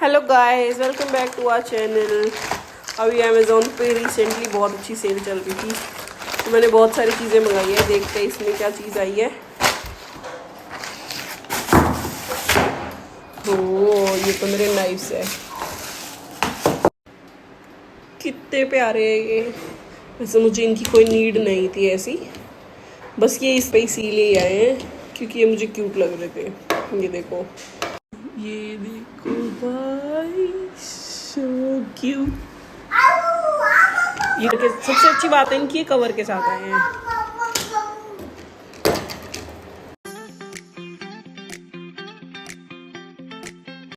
Hello guys, welcome back to our channel. अभी Amazon पे recently बहुत अच्छी सेल चल रही थी तो मैंने बहुत सारी चीज़ें मंगाई है। देखते हैं इसमें क्या चीज़ आई है। ओह, ये तो मेरे नाइफ्स है, कितने प्यारे हैं ये। वैसे मुझे इनकी कोई नीड नहीं थी ऐसी, बस ये इस पे इसीलिए आए हैं क्योंकि ये मुझे क्यूट लग रहे थे। ये देखो भाई, सो क्यूट। ये सबसे अच्छी बात है इनकी, कवर के साथ आए हैं।